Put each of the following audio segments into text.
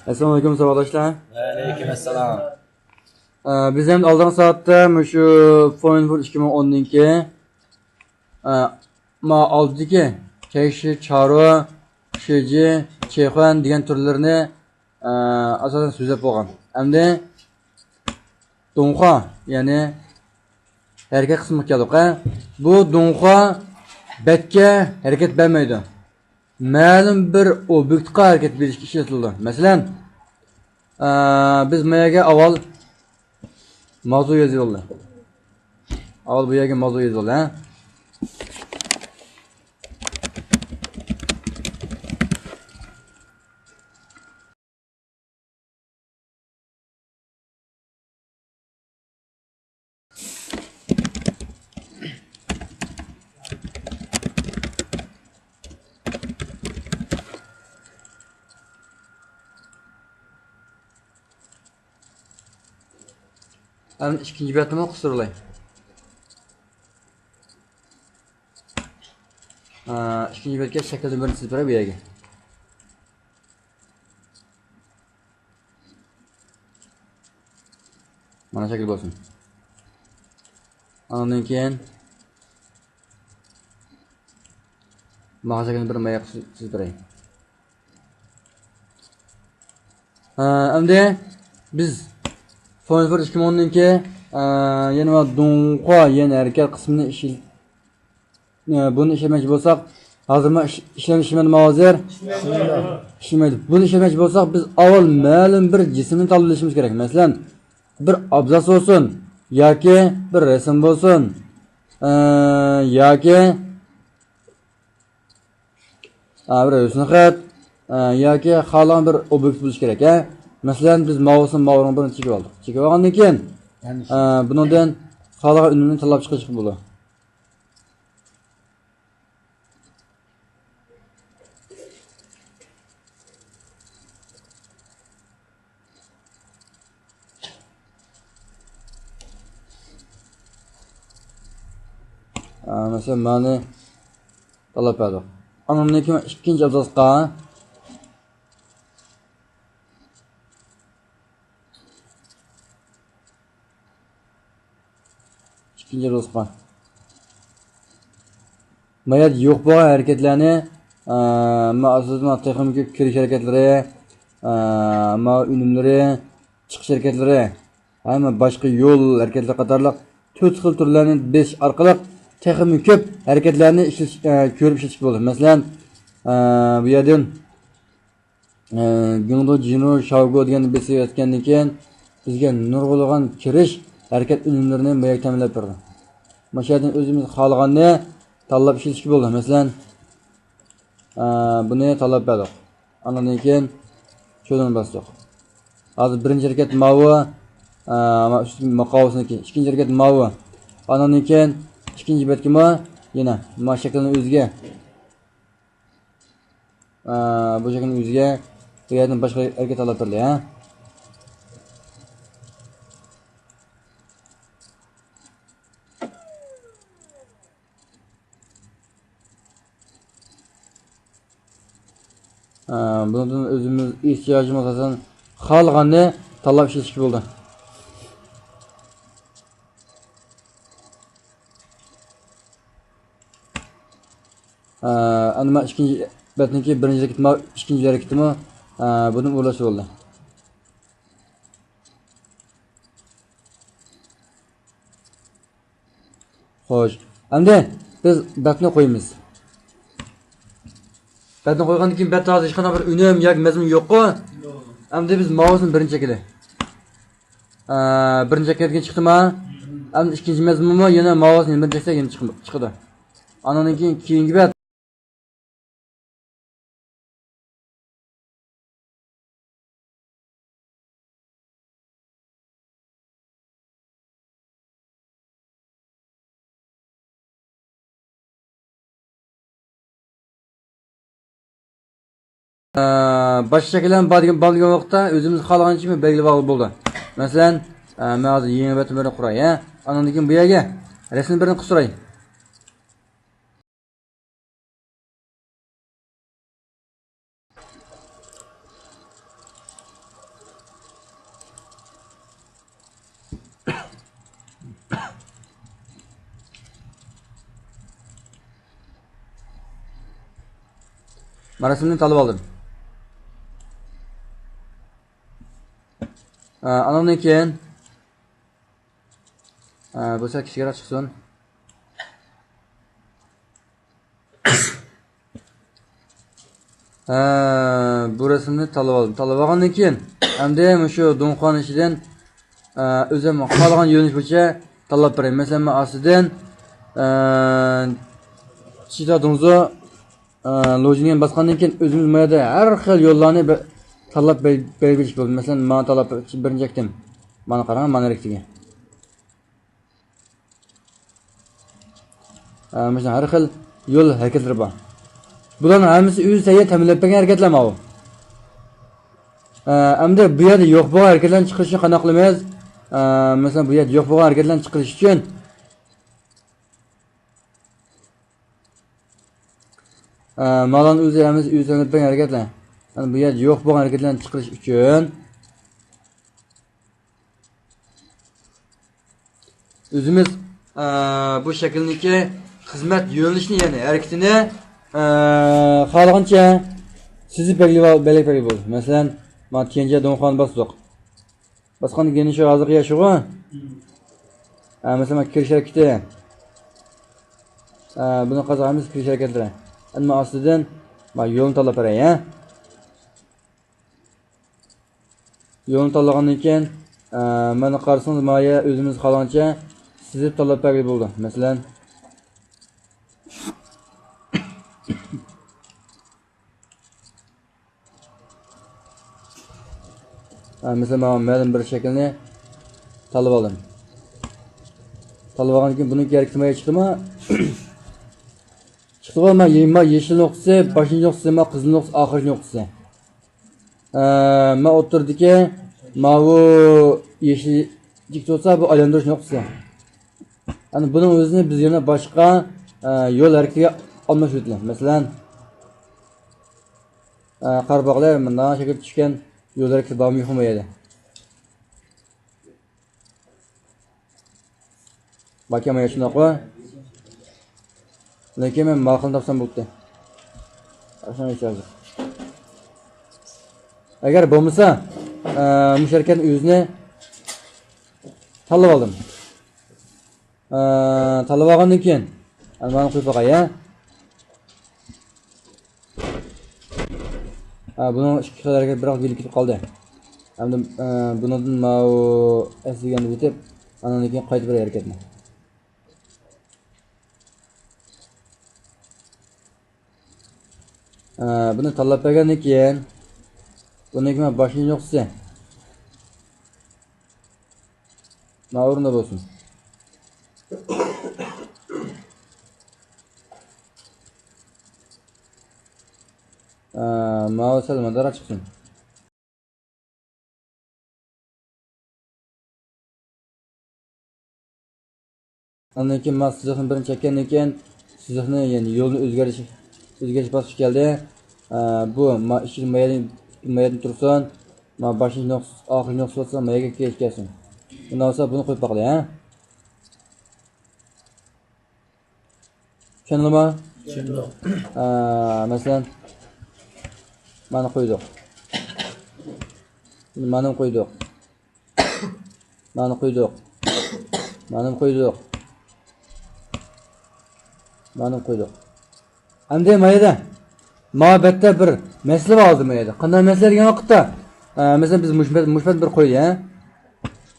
Assalomu alaykum savatdoshlar. Aleyküm assalom. Biz ham oldingi soatda shu Foynfur 2010niki ma oldiki Kayshi, Charo, Sheji, Chexan degan turlarni asosan so'zlab bo'lgan. Endi Donxa, ya'ni harakat qismi keldik. Bu Donxa betga harakat bermaydi. Ma'lum bir obyektga harakat berishga ishlatiladi. Masalan, biz mayaga avval mavzu yazıyorlar. Avval bu yerga mavzu yazıyorlar. Endi ikkinchi betni qistirlay. İkinci betga shaklni birini chizib berib bu yerga. Mana shakl bo'lsin. Ondan keyin mana shaklni bir maya chizib beray. Endi biz Foynfur 2010niki yana Donxa yana harakat qismini buni ishlamoqchi bo'lsak, hozir men ishlamayman hozir. Ishlamaydi. Buni ishlamoqchi bo'lsak, biz avval ma'lum bir jismni tanlashimiz kerak. Masalan, bir abzas olsun yoki bir rasm bo'lsin, yoki bir husnixat yoki xohlagan bir obyekt bo'lishi kerak. Masalan, biz mavzuni birini chekib oldik. Chekib olgandan keyin bundan xohlagan unumni tanlab chiqish bo'ladi. Mesela mani talab etdik. Ondan keyin ikkinchi abzasga mayat yo'q bo'lgan harakatlarni ma'suzma texnika kirish harakatlari, unumlari, chiqish harakatlari, hamma boshqa yo'l harakatlari qatorliq 4 xil turlarni besish orqali texnika ko'p harakatlarni ko'rib ishlatish bo'ladi. Masalan, bu yerdan Gungdo Jino Shaugo deganni besayotgandan keyin bizga nurg'ulg'an kirish harakat unumlarini mayat ta'minlab berdi. Mana shu yerdan o'zimiz xohlaganni tanlab ishlatishga bo'ldi. Masalan, buni tanlab berdik. Ondan keyin cho'dan bosdik. Hozir birinchi harakat mavi, maqovsiniki, ikkinchi harakat mavi. Ondan keyin ikkinchi betga yana mana shaklni o'ziga bu shaklni o'ziga bu yerdan boshqa harakat tanlab berdi, ha? Bundan o'zimiz ehtiyojimiz asosan xohlaganni tanlab ishlatishga bo'ldi. Ana ikkinchi betniki birinchi harakatmi, ikkinchi harakatimi buni o'ylash bo'ldi. Xo'sh, endi biz betni qo'yamiz. Betni qo'ygandan keyin betda hozir hech qanday bir unum yoki mazmun yo'q-ku. Endi biz mavzuni birinchi shakli. Birinchi harakatga chiqdimi? Endi ikkinchi mazmunmi yana mavzuni birinchi shakliga yana chiqdi. Andan keyin keyingi bet boshqa shakldan bo'lgan vaqtda o'zimiz xohlagancha belgilab bo'ldi. Masalan, men hozir yangi betni birini quray, Ondan keyin bu yerga rasm birini qisray. Rasmini tanlab oldim. Anamdan keyin bo'lsa kichikroq chiqsin. Bu rasmni tanlab oldim. Tanlab olgandan keyin endi shu do'ngqon ishidan o'zim xohlagan yo'nalish bo'yicha tanlab beraman. Masalan, men ostidan chita dungzo lojiniga bosgandan keyin o'zimiz mayda har xil yo'llarni tanlab berish bo'ldi. Masalan, men tanlab birinchi ekdim. Mana qarang, mana rektiga. Mesela har xil yo'l harakatlari bor. Bularning hammasi o'z sayya ta'minlab bergan harakatlar bu. Endi bu yerda yo'q bo'lgan harakatlarni chiqarishni qanday qilamiz? Masalan, bu yerda yo'q bo'lgan harakatlarni chiqarish uchun malon o'zi hammasi o'z ta'minlab bergan harakatlar. Yani bu yerda yo'q bo'lgan harakatlarni chiqarish uchun o'zimiz bu shaklniki xizmat yo'nalishini, ya'ni harakatini xohlagancha sizib belgilab bo'ldi. Masalan, men kenja do'ngqon bosdik. Bosqandan keyin shu hozirgi yashug'i. Masalan, kirish harakati. Buni qazog'imiz kirish harakatlari. Ammo ostidan men yo'lni tanlab beray, Yo'lni tanlagandan keyin mana qarasangiz, maya o'zimiz xohlagancha sizib tanlab bergan bo'ldi. Masalan, mesela ma'lum bir shaklni tanlab oldim. Tanlab olgandan keyin buni keraktimaya chiqdimi? Chiqdi, men yeşil nuqtasi, boshlangan nuqtasi, qizil nuqtasi, oxirgi nuqtasi. Men o'tirdiki, bu yeşil bo'lsa, bu aylantirish nuqtasi. Yani bunun o'zini biz yana boshqa yo'l harakatiga almashtirdik. Masalan, qarboqlar bunday shakl tushgan yo'l harakati bormi yo'qmi edi. Bakama shunday qo'y. Lekin men ma'qul topsam bo'ldi. Shunday ishlardi. Agar bo'lmasa, musharakatning o'zini tanlab oldim. Tanlab olgandan keyin mana qo'yib qo'yay, Bunun ikki xil harakat biroq belgilab ketib qoldi. Endi bundan asligini bitib, andan keyin qaytib bir harakatni. Buni tanlab bergandan keyin buniki men boshlangan nuqtasi. Mana o'rinda bo'lsin. Mouse salmadara chiqsin. Ondan keyin men sizlarni birinchi chekkandan keyin sizlarni, ya'ni yo'lni o'zgarish bosqichi keldi. Bu ishni mayani tursin. Men boshlangan nuqta, oxirgi nuqta bo'lsa, mayaga kelsin. Bundan sonra bunu qo'yib qo'yay, Tushundingmi? Tushundim. Masalan, mana qo'ydik. Mana qo'ydik. Mana qo'ydik. Mana qo'ydik. Mana qo'ydik. Endi mayda muhabbatda bir masala bor mayda. Qanday masala degan vaqtda, masalan biz mushbat bir qo'ydik,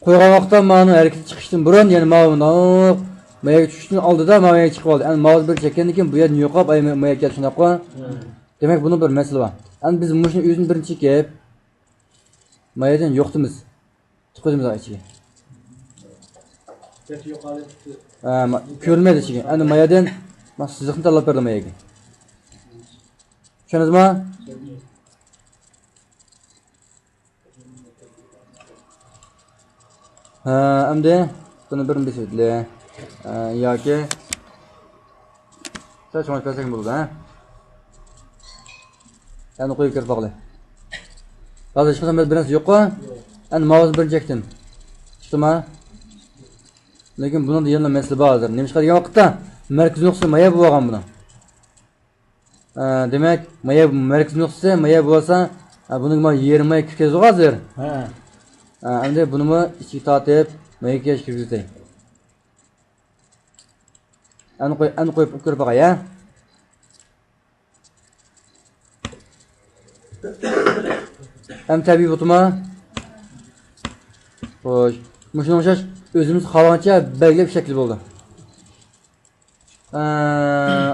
Qo'ygan vaqtda mana harakat chiqishdan burun, ya'ni mayaga tushishdan oldida mayaga chiqib oldi. Endi mouse bir chekkandan keyin bu yerni yo'qolib, mayaga kelib shunday qo'y. Demak, buni bir masala bor. Endi biz mushni o'zini birinchi chekib, mayadan yo'qtimiz. Chiqdimiz ichiga. Ko'rmaydi ichiga. Endi mayadan men sizni tanlab berdim mayaga. Tushundingizmi? Endi buni birini besaydi. Yoki Saçma kalsak bo'ladi, Endi qo'yib kirib qo'yay. Hozir hech qanday bir narsa yo'q-ku. Endi mouse birinchi chekdim. Chiqdimi? Lekin buni yana masala bor hozir. Nima chiqadigan vaqtda markaziy nuqta maya bo'lgan buni. demak maya markaz nuqtasi maya bo'lsa buni mana yerim maya kirgizib hozir. Endi buni ichiga tortib mayaga kirgizay. Ani qo'yib ko'rib boqay, ya. Hem tabiiy o'tma. Xo'sh, shuni o'xshash o'zimiz xohlagancha belgilab shakl bo'ldi.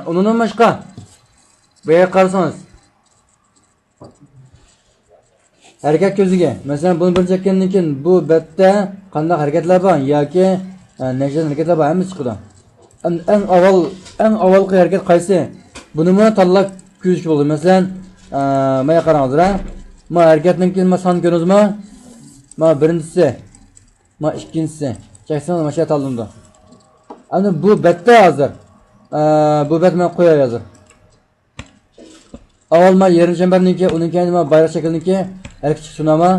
Undan boshqa bu yerga qarasangiz harakat ko'ziga, masalan, buni bir chekkandan keyin bu betda qanday harakatlar bor yoki nechta harakatlar bor hamma chiqadi. Eng avvalgi harakat qaysi? Buni men tanlab ko'rish bo'ldi. Masalan, mana qarangizlar. Ma harekatdan keyin ma son ko'rdingizmi? Ma birinchisi, ma ikkinchisi. Cheksam mana shu tanlamda. Endi bu betda hozir. Bu bet men qo'yay hozir. Avval ma yerim chambarniki, undan keyin ma bayroq shaklniki harakat chiqsinami?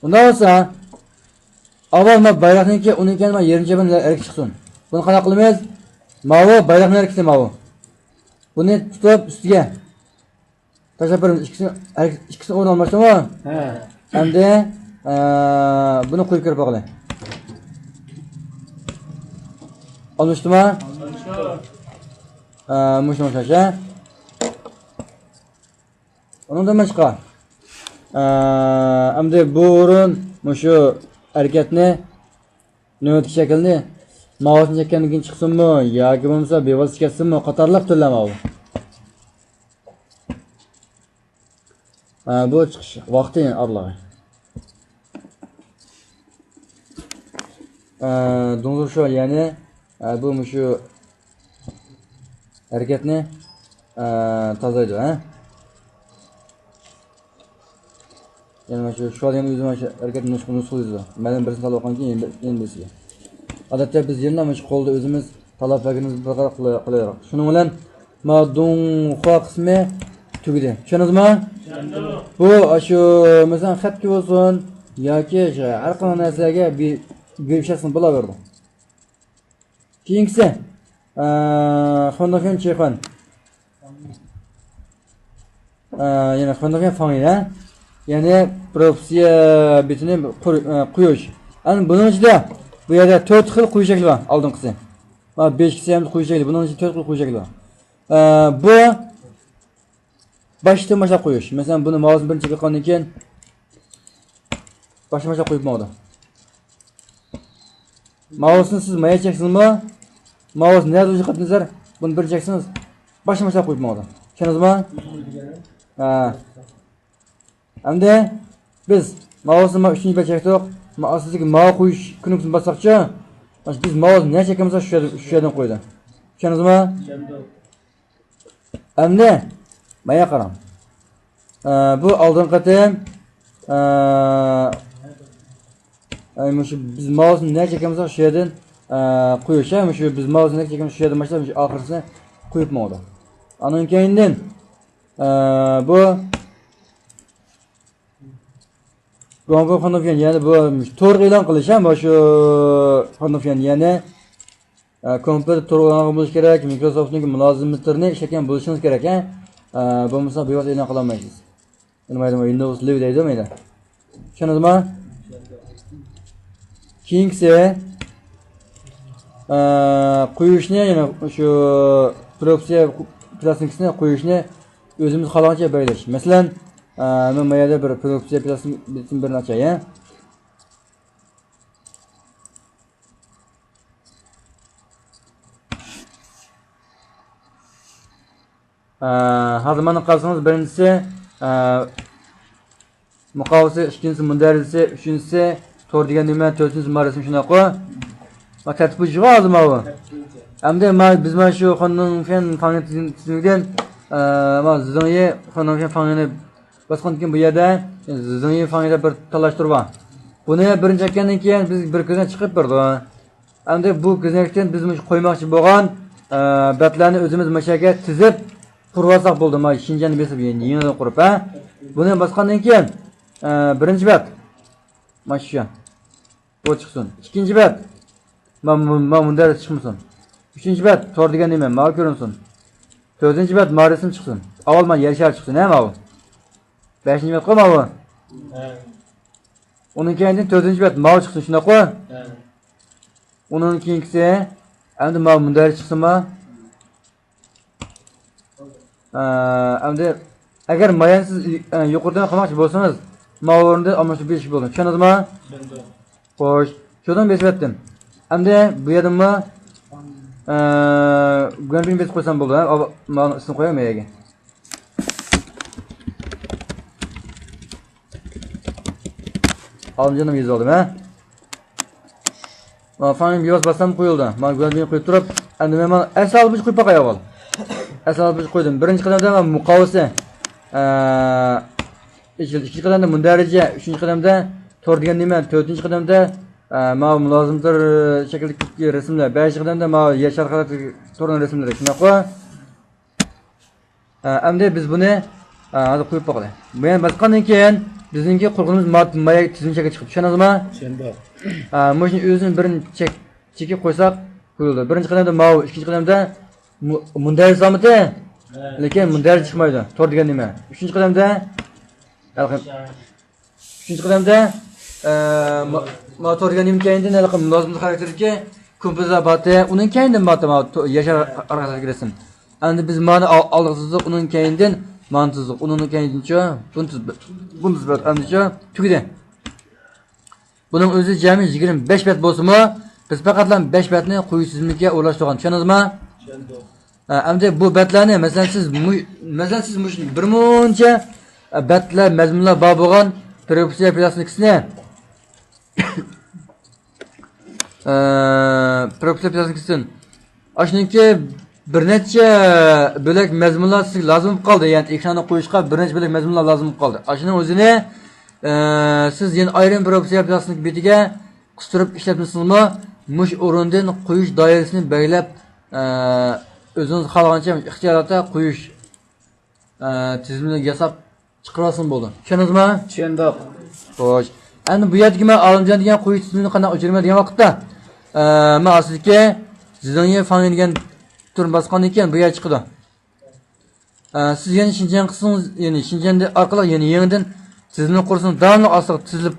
Undan bo'lsa, avval ma bayroqniki, undan keyin ma yerim chambarniki harakat chiqsin. Buni qanaqa qilamiz? Mavi bayroqni harakati mavi. Buni tutib ustiga tashlab beramiz. Ikkisini o'rin olmasdimi? Endi buni qo'yib ko'rib boqaylik. Olmasdimi? Mushum shasha. Undan boshqa. Endi bu o'rin mushu harakatni navbat shaklni mavzuni chekkandan keyin chiqsinmi yoki bo'lmasa bevosita ketsinmi qatorlab tanlamavi. Bu chiqish vaqti arlig'i. Do'ngur shu, ya'ni bu mushu harakatni tozalaydi, ha? Ya'ni shu ham o'zim shu harakatni nusxalaydi. Mana birisini tanlagan keyin endi bizga. Odatda biz yerdan mana shu qo'lda o'zimiz talablarimizni bir qaror qilaylik. Shuning bilan madun xo qismi tugidi. Tushundingizmi? Bu shu masalan xatga bo'lsin yoki har qanday narsaga bir shaxsni bo'laverdi. Keyingisi xondofen chexon. Yana xondofen fangina. Ya'ni proporsiya bitini quyish. Ana buning ichida bu yerda 4 xil quyish shakli bor, oldinqisi. Va 5 xil ham quyish shakli, buning ichida 4 xil quyish shakli bor. Bu başdan başa qo'yish. Masalan, buni mavzuni birinchi qilgandan keyin başdan başa qo'yib bo'ldi. Mavzuni siz maya cheksizmi? Mavz nerede o'zingizlar? Buni bir cheksiniz, başdan başa qo'yib bo'ldi. Tushundingizmi? Endi biz mavzuni 3-chi chekdik. Asosiy mav qo'yish kunimizni bosaqchi. Biz mavzni ne chekamiz shu yerdan qo'ydi. Tushundingizmi? Endi maya qarang. Bu oldin qatim shu biz mavzni ne chekamiz shu yerdan qo'yish, shu biz mavzni ne chekamiz shu yerdan boshlab shu oxirisini qo'yib bo'ldi. Andan keyindan bu Gongo xonofyan, ya'ni bu to'g'ri e'lon qilish ham shu xonofyan, ya'ni kompyuter to'g'ri e'lon bo'lishi kerak, Microsoftning mulozimlarini ishlagan bo'lishimiz kerak, ha? Bo'lmasa bevosita e'lon qila olmaysiz. Nima deydi, Windows Live deydi mayda. Tushundingizmi? Keyingisi qo'yishni, ya'ni shu proksiya plastikasini qo'yishni o'zimiz xohlagancha belgilash. Masalan, men mayada bir proksiya plastikasini birini ochay, ha? Hozir mana qarsangiz, birinchisi muqovasi, ikkinchisi mundarizasi, uchinchisi to'g'ri degan nima, to'rtinchisi marasmi shunaqa. Va tartibli hozir mana. Endi biz mana shu xonofyan fanitizmdan mana zingyi xonofyan fanini bosqandan keyin bu yerda zingyi fanida bir talashtirib bor. Buni birinchi aytgandan keyin biz bir ko'zdan chiqib birdi. Endi bu ko'znakdan biz qo'ymoqchi bo'lgan batlarni o'zimiz mashaga tizib qurvasak bo'ldi. Mana Shinjonni besib yenidan qurib, ha? Buni bosqandan keyin birinchi bat mana shu bu chiqsin. Ikkinchi bat mana bunda chiqmasin. Uchinchi bat to'g'ri degan nima? Mana ko'rinsin. 4-chi bet ma resim chiqsin. Avval men yer shari chiqsin, ham avval. 5-chi bet qo'yma avval. Onun keyin 4-chi bet ma chiqsin, shuna qo'y. Onun keyingisi endi ma bunday chiqsinmi? Endi agar mayansiz yuqoridan qilmoqchi bo'lsangiz, ma o'rinda almashtirib berish bo'ladi. Tushundingizmi? Tushundim. Xo'sh, shundan besbatdim. Endi bu yerdami Gönbin bet qo'ysam bo'ldi, ha? Men ismini qo'yaman yerga. Alımcanım yüz oldu, ha? Men fanim yoz basam qo'yildi. Men Gönbin qo'yib turib, endi men asal bir qo'yib qo'yay avval. Asal bir qo'ydim. Birinchi qadamda men muqovasi ikkinchi qadamda mundaricha, uchinchi qadamda tor degan nima, to'rtinchi qadamda ma lozimdir shakldagi rasmlar, beshinchi qadamda ma yashar xalat torn rasmlar shuna qo'y. Endi biz buni hozir qo'yib qo'ydik. Men basqandan keyin bizningki qurg'inimiz maya tizimchaga chiqib tushunasizmi? Tushundim. Mashina o'zini birini chekib qo'ysak qo'yildi. Birinchi qadamda ma, ikkinchi qadamda munday samiti, lekin munday chiqmaydi. Tor degan nima? Uchinchi qadamda motor degan imkoniyatni nima lozim xarakterga kompozabati uning keyindan yashar orqasiga kirasin. Endi biz mana oldiqsizlik uning keyindan mantizlik uning keyincha bunizbat andicha tugidi. Buning o'zi jami 25 bet bo'lsa-mu, biz faqatlan 5 betni quyi tizimga o'rlashtirgan. Tushundingizmi? Tushundim. Endi bu betlarni masalan siz bir muncha betlar mazmunlar bor bo'lgan proporsiya plastikasini proporsiya plastikasini ashuniki bir necha bo'lak mazmunlar sizga lozim bo'lib qoldi. Ya'ni ekranda qo'yishga bir necha bo'lak mazmunlar lozim bo'lib qoldi. Ashuning o'zini siz yana ayrim proporsiya plastik betiga qistirib ishlatmasizmi? Mush o'rindan qo'yish doirasini belgilab o'zingiz xohlagancha ixtiyorata qo'yish tizimini yasab chiqarasin bo'ldi. Tushundingizmi? Tushundim. Xo'sh. Endi bu yerga men Olimjon degan qo'yish tizimini qanday o'chirma degan vaqtda men aslida Zidonye fan degan tur bosgandan keyin bu yer chiqdi. Siz yana Shinjan qilsangiz, ya'ni Shinjanda orqali yana yangidan tizimni qursangiz, davomli asliq tizilib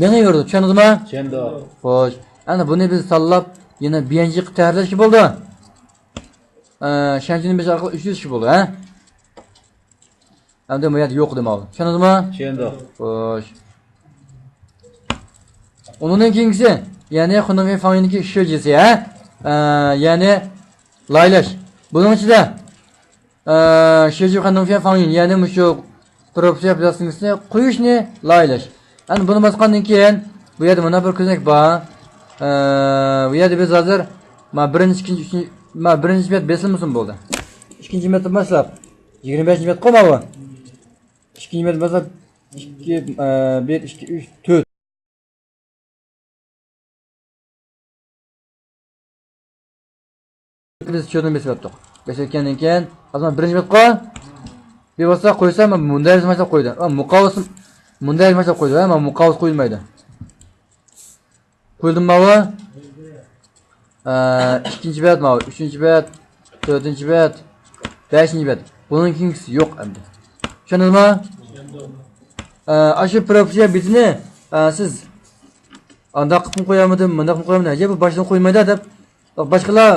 menaverdi. Tushundingizmi? Tushundim. Xo'sh. Endi buni biz tanlab yana birinchi qilib tayyorlashga bo'ldi. Shanchini biz orqali 300 kishi bo'ldi, ha? Endi bu yerda yo'q demoqdi. Tushundingizmi? Tushundim. Xo'sh. Onun keyingisi, ya'ni xunumga faniki sho'jisi, ha? Ya'ni laylash. Buning ichida sho'ji xunumga fanin, ya'ni mushu proporsiya plastikasini qo'yishni laylash. Endi buni bosgandan keyin bu yerda mana bir ko'zonak bor. Bu yerda biz hozir birinchi bet besilmasin bo'ldi. Ikkinchi bet boshlab 25 bet qo'ymavi. Ikkinchi bet boshlab 2 1 2 3 4 biz cho'dan besibdik. Besayotgandan keyin hozir birinchi bet qo'y. Bir bo'lsa qo'ysam, bunday mashlab qo'ydi. Muqovas bunday mashlab qo'ydi, ama muqovas qo'yilmaydi. Qo'ydim mavi. Ikkinchi bet mavi, uchinchi bet, to'rtinchi bet, beshinchi bet. Buning keyingisi yo'q endi. Tushundingizmi? Ashu proporsiya bitini siz anda qilib qo'yamdim, bunda qilib qo'yamdim. Ajab bu boshdan qo'ymaydi deb boshqalar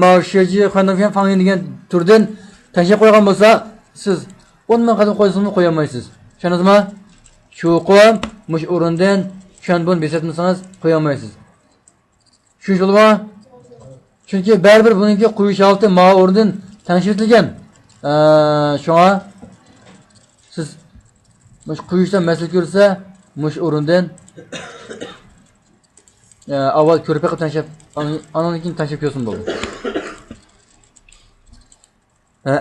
ma'shiyachi xonadon fangi degan turdan tashlab qo'ygan bo'lsa, siz 10 ming qadam qo'ysangiz qo'yolmaysiz. Tushundingizmi? Shu qo'yam, mush o'rindan tushunbun besatmasangiz qo'yolmaysiz. Tushundingizmi? Chunki baribir buningki qo'yish olti ma o'rindan tanishtirgan. Shunga siz mush qo'yishdan mas'ul ko'rsa, mush o'rindan avval ko'rpa qilib tanishib, andan keyin tanishib ko'rsin bo'ldi.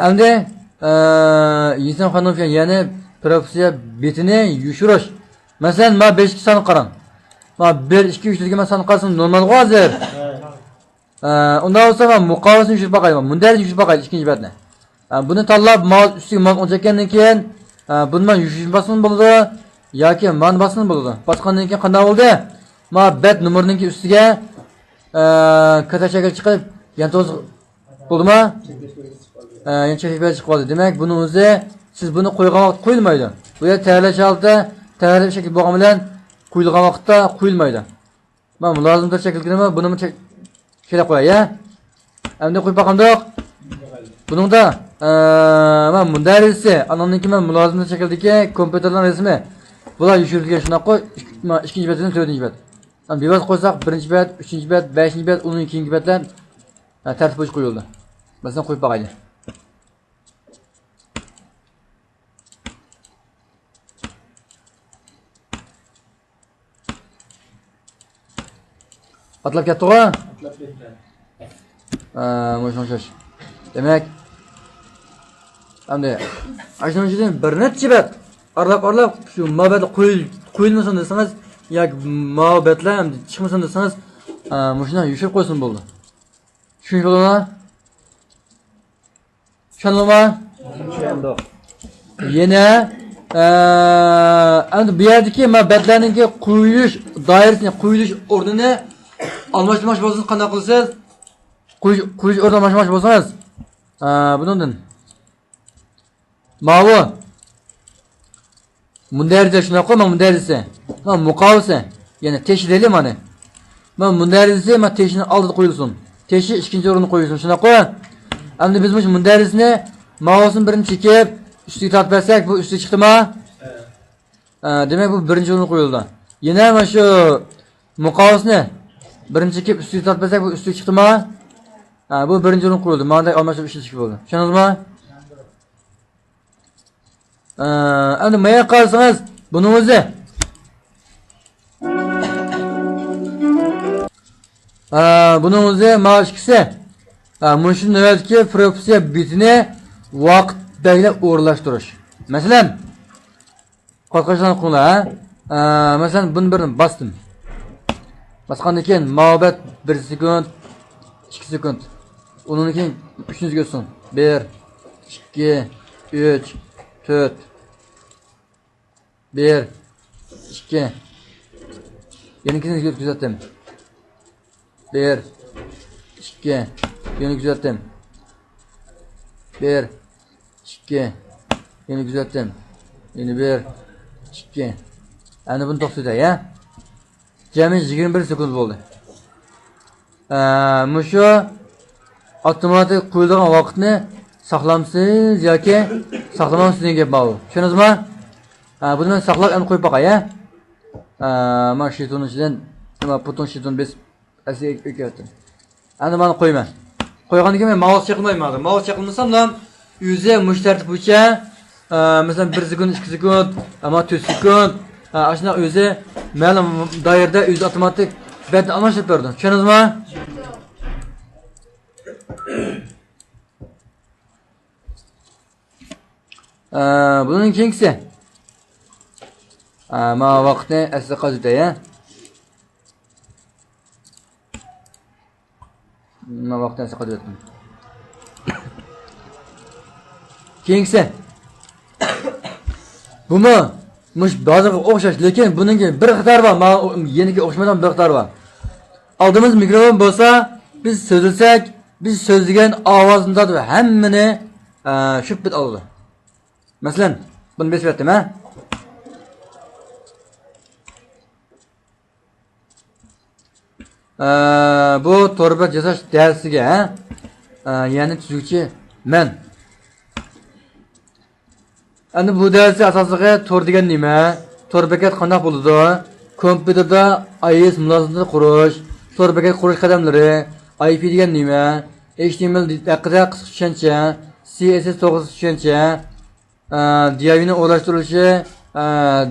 Endi inson xonofga yana proporsiya betini yushirish. Masalan, ma 5 son qarang. Ma 1 2 3 degan son qarasam normal hozir. Unda bo'lsa men muqovasini yushirib boqayman. Bunday yushirib boqayman ikkinchi betni. Buni tanlab mol ustiga mol o'nchagandan keyin buni men yushirib bossin bo'ladi yoki men bossin bo'ladi. Bosgandan keyin qanday bo'ldi? Ma bet nomerininki ustiga katachaga chiqib, yantoz bo'ldimi? yana chekib chiqib qoldi. Demak, buni o'zi siz buni qo'ygan vaqt qo'yilmaydi. Bu yerda tayyorlash holda tayyorlash shakl bo'lgan bilan qo'yilgan vaqtda qo'yilmaydi. Men lozimdir shakl qilma, buni kelib qo'yay, ya. Endi qo'yib boqamdoq. Buningda men bunday resmi, anamniki men mulozimdir shakldagi kompyuterlar resmi. Bular yushirilgan shunaqa, ikkinchi betdan to'rtinchi bet. Bevas qo'ysak, birinchi bet, uchinchi bet, beshinchi bet, 12-chi betlar tartib bo'yicha qo'yildi. Masalan, qo'yib boqaylik. Atlab ketdi-ku? Atlab ketdi. Mo'sh. Demak, endi ashundan bir necha bet arlab shu mabadga qo'yilmasin desangiz, yoki mabadlar chiqmasin desangiz, mushuna yushib qo'ysin bo'ldi. Tushundingizmi? Tushundingizmi? Tushundim. Yana endi bu yerdagi mabadlarning qo'yilish doirasini, qo'yilish o'rnini almashtirmoq bo'lsangiz qanday qilasiz? Qo'yish o'rnini almashtirmoq bo'lsangiz, bundan mavi mundarida shunaqa, men mundaridasi. Men muqovisi, ya'ni teshideli mana. Men mundaridasi, men teshini oldida qo'yilsin. Teshi ikkinchi o'ringa qo'yilsin, shunaqa. Endi biz mush mundaridasini mavisini birini chekib, ustiga tortmasak, bu ustiga chiqdimi? Demak, bu birinchi o'ringa qo'yildi. Yana mana shu muqovisini birinchi chekib ustiga tortmasak, bu ustiga chiqdimi? Bu birinchi o'ringa qo'yildi. Mana almashtirib ishlash bo'ldi. Tushundingizmi? Endi maya qarasangiz, buni o'zi mashqisi mushun navbatdagi proporsiya bitini vaqt belgilab o'rlashtirish. Masalan, qo'rqishdan qilinglar, masalan, buni birini bosdim. Bosgandan keyin mavbat 1 sekund, 2 sekund. Undan keyin 3-ga o'tsin. 1, 2, 3, 4, 1, 2. Yenikini kuzatdim. 1, 2. Yeni kuzatdim. 1, 2. Yeni kuzatdim. Yeni 1, 2. Endi buni to'xtatay, ya. Jami 21 sekund bo'ldi. Mushu avtomatik qo'yilgan vaqtni saqlamsiz yoki saqlamamsiz degan gap bor. Tushundingizmi? Buni men saqlab endi qo'yib boqay, ya. Men shitoni ichidan nima puton shiton biz asiga o'tyaptim. Endi men qo'yman. Qo'ygandan keyin men mouse chaqilmayman. Mouse chaqilmasam ham o'zi mush tartib bo'yicha masalan 1 sekund, 2 sekund, ama 4 sekund ashuna o'zi ma'lum doirada o'zi avtomatik betni almashtirib berdi. Tushundingizmi? Bunun keyingisi ma vaqtni asli qazida, ya. Ma vaqtni asli qazida. Keyingisi bumi mush ba'ziga o'xshash, lekin buning bir xatar bor. Yeniga o'xshamagan bir xatar bor. Oldimiz mikrofon bo'lsa, biz so'zlasak, biz so'zlagan ovozini tatib hammani shu bit oladi. Masalan, bunu besib etdim, ha? Bu torbat yasash darsiga, ya'ni tuzuvchi men. Endi bu darsi asosiga tor degan nima? Tor bekat qanday bo'ladi? Kompyuterda IIS mulozimatini qurish, tor bekat qurish qadamlari, IP degan nima? HTML haqida qisqa tushuncha, CSS to'g'risida tushuncha, diavini o'rlashtirilishi,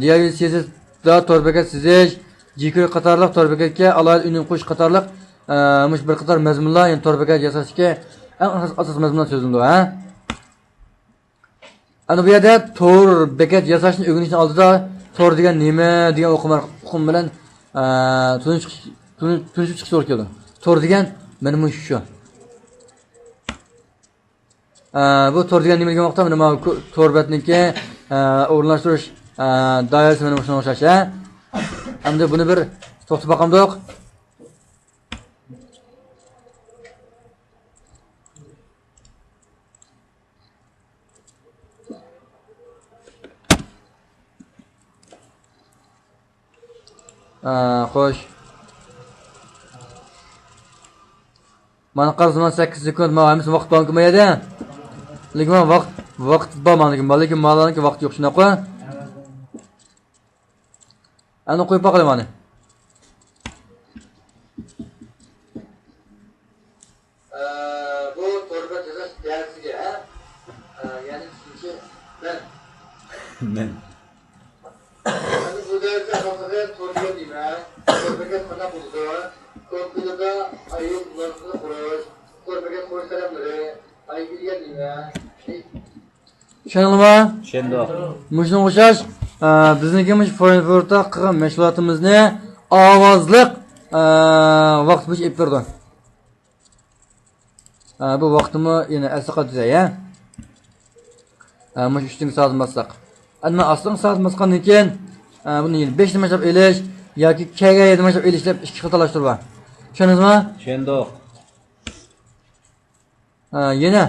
diavi CSSda tor bekat sizish, jQuery qatorliq tor bekatga alohida unum qo'yish qatorliq mush bir qator mazmunlar, ya'ni tor bekat yasashga eng asosiy mazmunlar so'zildi, ha? Ana bu yerda tor bekat yasashni o'rganishdan oldida tor degan nima degan o'qim bilan tunishib chiqish to'g'ri keldi. Tor degan mana bu shu. Bu tor degan nima degan vaqtda mana tor betniki o'rnatishtirish doirasi mana shunga o'xshash, ha? Endi buni bir to'xtatib boqamdoq. Xo'sh. Mana qarasam 8 sekund ma'amiz vaqt bankimaydi. Lekin vaqt bo'lmagan, lekin ma'laniki vaqt yo'q shunaqa. Ana qo'yib bakalım hani. Bu torba cezas dersiga, yani sizce ben. Ben. Yani bu dersi aslında torba değil mi? Torbaga sana buldu. Torbaga ayı bulanısını kuruş. Torbaga koy selamları. Ayı bilgen değil mi? Şanılma. Şendo. Muşun uçaş. Biznikimiz Frankfurtda qilgan mashg'ulotimizni ovozliq vaqt bo'yicha ib berdi. Bu vaqtimi yana asqa düzey, mush 3 soat maslaq. Ammo aslan soat masqandan keyin buni 5 nima qilib elish yoki kega 7 nima qilib elish deb ikki xil talashtirib bor. Tushundingizmi? Şendo. Yana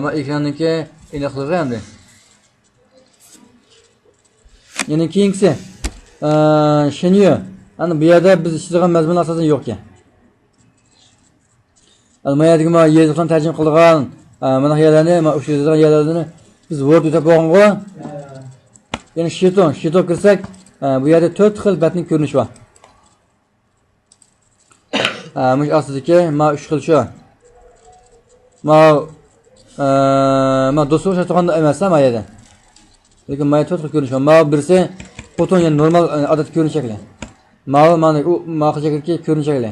ma ekranniki aniqligi endi. Yana keyingisi shenyo. Ana bu yerda biz ishlaydigan mazmun asosan yo'q ekan. Almayadagi ma yerdan tarjima qilgan mana yerlarni, ma o'sha yerlarni biz Word deb qo'ygango. Yana sheton kirsak, bu yerda 4 xil batning ko'rinishi bor. Mush aslidagi ma 3 xil shu. Ma do'stlar shatganda emas ma yerda. Lekin ma 4 xil ko'rinish bor. Ma birisi foton yani normal odat ko'rinish shakli. Mana u maqsadagi ko'rinish shakli.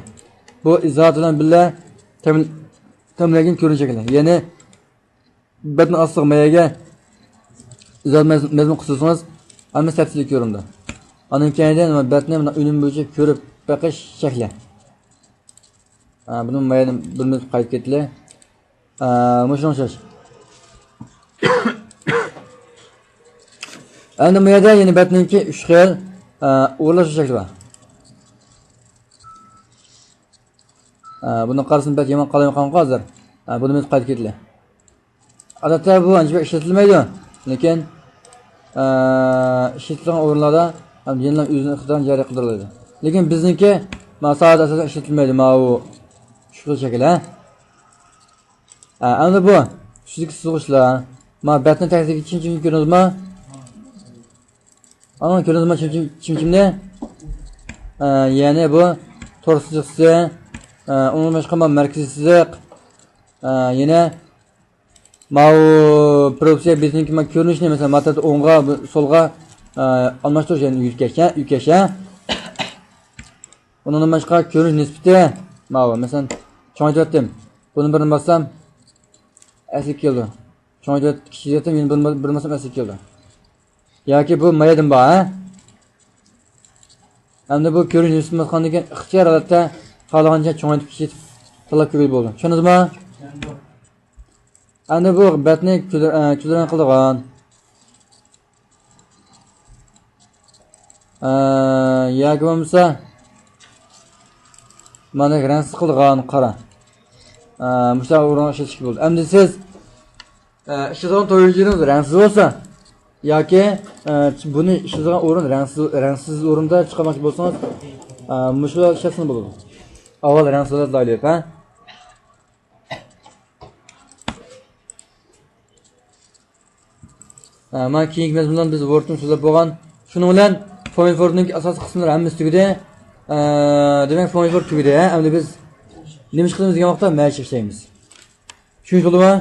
Bu izoh bilan birga tamlagan ko'rinish shakli. Ya'ni batni asliq mayaga izoh mazmun qilsangiz, hamma tafsili ko'rinadi. Aning keyin batni unum bo'yicha ko'rib baqish shakli. Buni mayani bilib qaytib ketdi. Muşun söz. Endi bu yerda yeni batninki 3 xil o'rlash shakli bor. Buni qarasam bat yomon qolmayotgan hozir. Buni biz qaytib ketdi. Odatda bu ancha ishlatilmaydi, lekin ishlatilgan o'rinlarda ham yenilab o'zini ixtiyoran joriy qildiriladi. Lekin bizniki masalada asosan ishlatilmaydi, ma u shu shakli. Endi bu fizik sug'ishlar. Ma batni taktiga chim ko'rinadimi? Ana ko'rinadimi chimchimni? Ya'ni bu to'g'risiqsi, uni boshqa markaziy siziq. Yana ma u proporsiya bizniki ma ko'rinishni masalan matata o'ng'a, so'lga almashtirish, ya'ni yukasha. Undan boshqa ko'rinish nisbati ma u masalan cho'ntatdim. Buni birini bassam asli keldi. Cho'ntat kichiklatdim, men bir masam asli keldi. Yoki bu mayadan bor, Endi bu ko'rinish nisbatan degan ixtiyor holatda xohlagancha cho'ntatib kichiklatib talab ko'payib bo'ldi. Tushundingizmi? Endi bu batni ko'zdan qildigan. Yoki bo'lmasa mana rangsiz qildigan qara. Mushta o'rin ishlatish bo'ldi. Endi siz ishlagan to'yinchining rangsiz bo'lsa yoki buni ishlagan o'rin rangsiz o'rinda chiqarmoqchi bo'lsangiz, mushlar ishlatsin bo'ladi. Avval rangsiz laylik, Mana keyingi mazmundan biz Word'ni so'zlab bo'lgan. Shuning bilan Frankfurtning asosiy qismlari hammasi tugadi. Demak Frankfurt tugadi, Endi biz nima qilamiz degan vaqtda ma'lum ishlaymiz. Tushundingizmi?